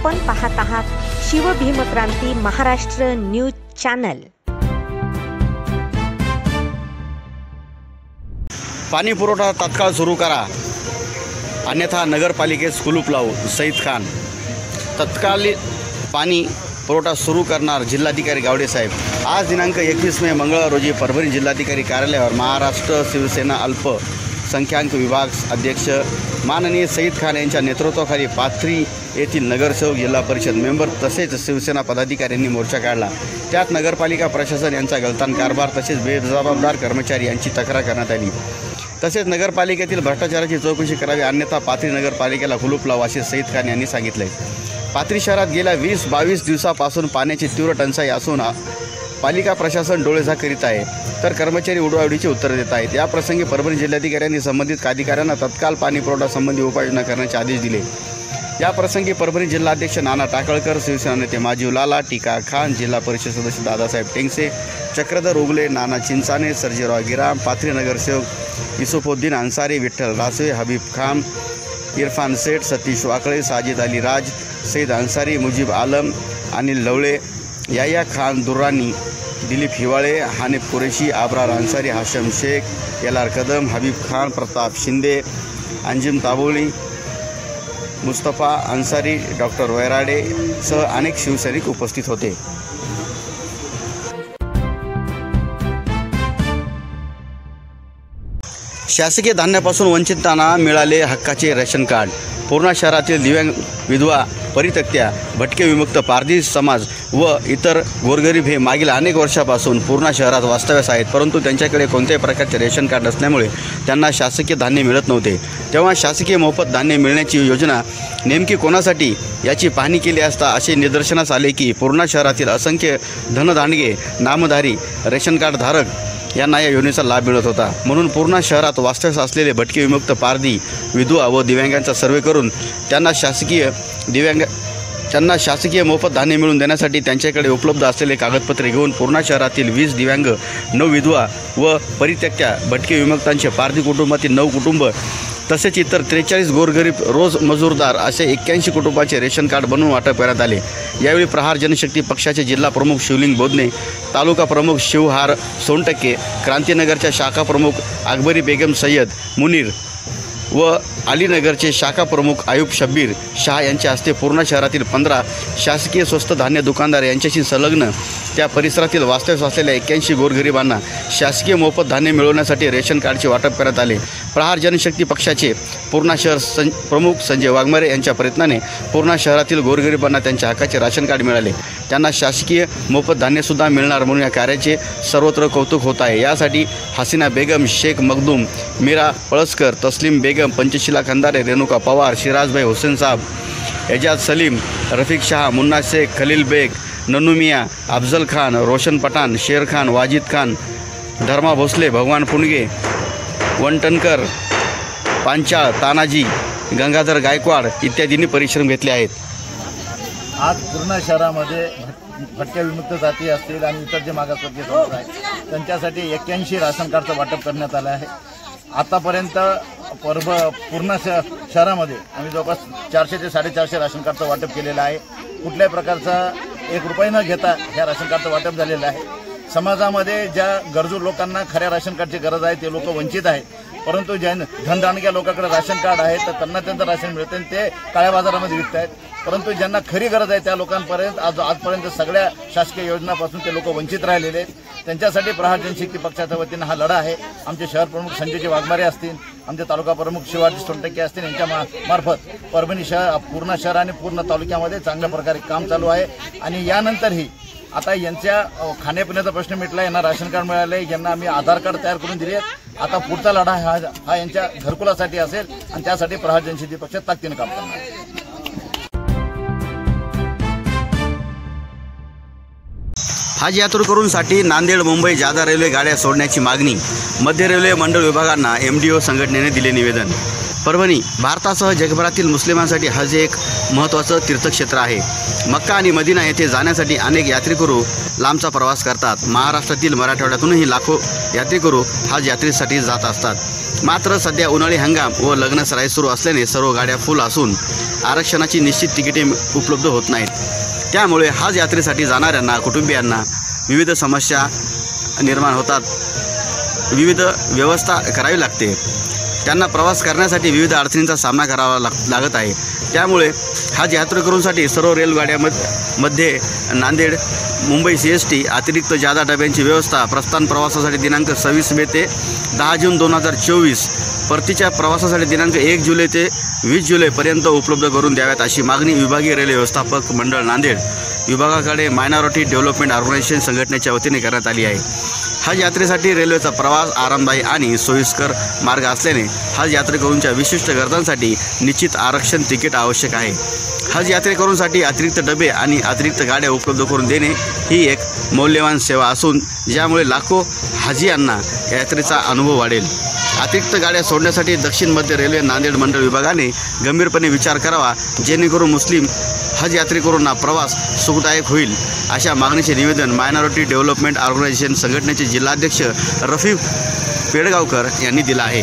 आपण पाहत आहात शिवभीमक्रांती महाराष्ट्र न्यूज चॅनल। पाणी पुरवठा तात्काळ सुरू करा, अन्यथा नगरपालिकेस कुलूप लावू। सईद खान। तत्काळ पाणी पुरवठा सुरू करणार जिल्हाधिकारी गावडे साहेब। आज दिनांक 21 मे मंगळवार रोजी परभणी जिल्हाधिकारी कार्यालयावर महाराष्ट्र शिवसेना अल्पसंख्याक विभाग अध्यक्ष माननीय सईद खान यांच्या नेतृत्वाखाली पाथरी येथील नगरसेवक, जिल्हा परिषद मेंबर तसेच शिवसेना पदाधिकाऱ्यांनी मोर्चा काढला। त्यात नगरपालिका प्रशासन यांचा गलतान कारभार तसेच बेजबाबदार कर्मचारी यांची तक्रार करण्यात आली। तसेच नगरपालिकेतील भ्रष्टाचाराची चौकशी करावी, अन्यथा पाथरी नगरपालिकेला कुलूप लावू असे सईद खान यांनी सांगितले। पाथरी शहरात गेल्या 20-22 दिवसापासून पाण्याची तीव्र टंचाई असून पालिका प्रशासन डोळेझाक करीत आहे, तर कर्मचारी उडवाउडीची उत्तरे देत आहेत। या प्रसंगी परभणी जिल्हाधिकाऱ्यांनी संबंधित अधिकाऱ्यांना तत्काळ पाणी पुरवठा संबंधी उपाययोजना करण्याचे आदेश दिले। या प्रसंगी परभणी जिल्हाध्यक्ष नाना टाकळकर, शिवसेना नेते माजीव लाला, टीका खान, जिल्हा परिषद सदस्य दादासाहेब टेंगसे, चक्रधर उगले, नाना चिंचाने, सर्जेराव गिराम, पाथरी नगरसेवक युसुफुद्दीन अन्सारी, विठ्ठल रासवे, हबीब खान, इरफान सेठ, सतीश वाकळे, साजिद अली राज, सईद अन्सारी, मुजीब आलम, अनिल लवळे, याया खान दुर्रानी, दिलीप हिवाळे, हानिफ कुरेशी, आबरार अन्सारी, हाशम शेख, एल.आर. कदम, हबीब खान, प्रताप शिंदे, अंजिम ताबोळी, मुस्तफा अन्सारी, डॉक्टर वैराडे सह अनेक शिवसैनिक उपस्थित होते। शासकीय धान्यापासून वंचितांना मिळाले हक्काचे रेशन कार्ड। पूर्णा शहरातील दिव्यांग, विधवा, परित्यक्त्या, भटके, विमुक्त, पारधी समाज व इतर गोरगरीब हे मागील अनेक वर्षापासून पूर्णा शहरात वास्तव्यास आहेत, परंतु त्यांच्याकडे कोणत्याही प्रकारचे रेशन कार्ड नसल्यामुळे त्यांना शासकीय धान्य मिळत नव्हते। तेव्हा शासकीय मोफत धान्य मिळण्याची योजना नेमकी कोणासाठी याची पाहणी केली असता असे निदर्शनास आले की पूर्णा शहरातील असंख्य धनदांडगे, नामधारी रेशन कार्ड धारक यांना या योजनेचा लाभ मिळत होता। म्हणून पूर्णा शहरात वास्तव्यास असलेले भटके, विमुक्त, पारधी, विधवा व दिव्यांगांचा सर्वे करून त्यांना शासकीय मोफत धान्य मिळवून देण्यासाठी त्यांच्याकडे उपलब्ध असलेले कागदपत्रे घेऊन पूर्णा शहरातील 20 दिव्यांग, 9 विधवा व परित्यक्त्या, भटके, विमुक्तांचे पारधी कुटुंबातील 9 कुटुंब तसेच इतर 43 गोरगरीब रोज मजूरदार असे 81 कुटुंबाचे रेशन कार्ड बनवून वाटप करण्यात आले। यावेळी प्रहार जनशक्ती पक्षाचे जिल्हा प्रमुख शिवलिंग बोधने, तालुका प्रमुख शिवहार सोनटक्के, क्रांतीनगरच्या शाखा प्रमुख अकबरी बेगम सय्यद मुनीर व अलीनगरचे शाखा प्रमुख आयुब शब्बीर शाह यांच्या हस्ते पूर्णा शहरातील 15 शासकीय स्वस्त धान्य दुकानदार यांच्याशी संलग्न त्या परिसरातील वास्तव्यास असलेल्या 81 गोरगरिबांना शासकीय मोफत धान्य मिळवण्यासाठी रेशन कार्डचे वाटप करण्यात आले। प्रहार जनशक्ती पक्षाचे पूर्णा शहर प्रमुख संजय वाघमारे यांच्या प्रयत्नाने पूर्णा शहरातील गोरगरिबांना त्यांच्या हक्काचे राशन कार्ड मिळाले। त्यांना शासकीय मोफत धान्यसुद्धा मिळणार म्हणून या कार्याचे सर्वत्र कौतुक होत आहे। यासाठी हसीना बेगम, शेख मखदूम, मीरा पळसकर, तस्लीम बेगम, पंचशीला खंदारे, रेणुका पवार, शिराजभाई हुसेन साहब, एजाज सलीम, रफिक शाह, मुन्ना शेख, खलील बेग, नन्नू मियाँ, अफजल खान, रोशन पठाण, शेर खान, वाजिद खान, धर्मा भोसले, भगवान पुणगे, वंटनकर, पांचाळ, तानाजी, गंगाधर गायकवाड इत्यादींनी परिश्रम घेतले आहेत। आज पूर्णा शहरामध्ये भटक्या, विमुक्त जाती असतील आणि इतर जे मागासवर्गीय समाज आहेत त्यांच्यासाठी 81 राशन कार्डचं वाटप करण्यात आलं आहे। आतापर्यंत पूर्णा शहरामध्ये आम्ही जवळपास 400 ते 450 राशन कार्डचं वाटप केलेलं आहे। कुठल्याही प्रकारचा 1 रुपया न घेता ह्या राशन कार्डचं वाटप झालेलं आहे। समाजामध्ये ज्या गरजू लोकांना खऱ्या राशन कार्डची गरज आहे ते लोक वंचित आहेत, परंतु ज्या धनदांडग्या लोकांकडे राशन कार्ड आहे तर त्यांना त्यांचं राशन मिळतं आणि ते काळ्या बाजारामध्ये विकत आहेत, परंतु ज्यांना खरी गरज आहे त्या लोकांपर्यंत आजपर्यंत सगळ्या शासकीय योजनांपासून ते लोक वंचित राहिलेले आहेत। त्यांच्यासाठी प्रहार जनशक्ती पक्षाच्या वतीनं हा लढा आहे। आमचे शहर प्रमुख संजयजी वाघमारे असतील, आमचे तालुका प्रमुख शिवाजी सोनटक्के असतील, यांच्या मार्फत परभणी शहर, पूर्णा शहर आणि पूर्ण तालुक्यामध्ये चांगल्या प्रकारे काम चालू आहे। आणि यानंतरही आता यांच्या खाण्यापिण्याचा प्रश्न मिटला, यांना राशन कार्ड मिळाले, यांना आम्ही आधार कार्ड तयार करून दिले। आता पुढचा लढा हा यांच्या घरकुलासाठी असेल आणि त्यासाठी प्रहार जनशक्ती पक्ष ताकदीने काम करणार आहे। हज यात्रेकरूंसाठी नांदेड मुंबई जादा रेल्वे गाड्या सोडण्याची मागणी मध्य रेल्वे मंडळ विभागांना MDO संघटनेने दिले निवेदन। परभणी भारतासह जगभरातील मुस्लिमांसाठी हज एक महत्त्वाचं तीर्थक्षेत्र आहे. मक्का आणि मदिना येथे जाण्यासाठी अनेक यात्रेकरू लांबचा प्रवास करतात. महाराष्ट्रातील मराठवाड्यातूनही लाखो यात्रेकरू हज यात्रेसाठी जात असतात. मात्र सध्या उन्हाळी हंगाम व लग्न सराई सुरू असल्याने सर्व गाड्या फुल असून आरक्षणाची निश्चित तिकिटे उपलब्ध होत नाहीत. त्यामुळे हज यात्रेसाठी जाणाऱ्यांना कुटुंबियांना विविध समस्या निर्माण होतात. विविध व्यवस्था करावी लागते. त्यांना प्रवास करण्यासाठी विविध अडचणींचा सामना करावा लागत आहे. त्यामुळे हज यात्रेकरूंसाठी सर्व रेल्वेगाड्यांमध्ये नांदेड मुंबई CST अतिरिक्त जादा डब्यांची व्यवस्था प्रस्थान प्रवासासाठी दिनांक 26 मे ते 10 जून 2024, परतीच्या प्रवासासाठी दिनांक 1 जुलै ते 20 जुलैपर्यंत उपलब्ध करून द्याव्यात अशी मागणी विभागीय रेल्वे व्यवस्थापक मंडळ नांदेड विभागाकडे मायनॉरिटी डेव्हलपमेंट ऑर्गनायझेशन संघटनेच्या वतीने करण्यात आली आहे. हज यात्रेसाठी रेल्वेचा प्रवास आरामदायी आणि सोयीस्कर मार्ग असल्याने हज यात्रेकरूंच्या विशिष्ट गरजांसाठी निश्चित आरक्षण तिकीट आवश्यक आहे. हज यात्रेकरूंसाठी अतिरिक्त डबे आणि अतिरिक्त गाड्या उपलब्ध करून देणे ही एक मौल्यवान सेवा असून ज्यामुळे लाखो हाजींना यात्रेचा अनुभव वाढेल. अतिरिक्त गाड्या सोडण्यासाठी दक्षिण मध्य रेल्वे नांदेड मंडळ विभागाने गंभीरपणे विचार करावा, जेणेकरून मुस्लिम हज यात्रेकरूंना प्रवास सुखदायक होईल. अशा मागणीचे निवेदन मायनॉरिटी डेव्हलपमेंट ऑर्गनायझेशन संघटनेचे जिल्हाध्यक्ष रफीक पेडगावकर यांनी दिलं आहे.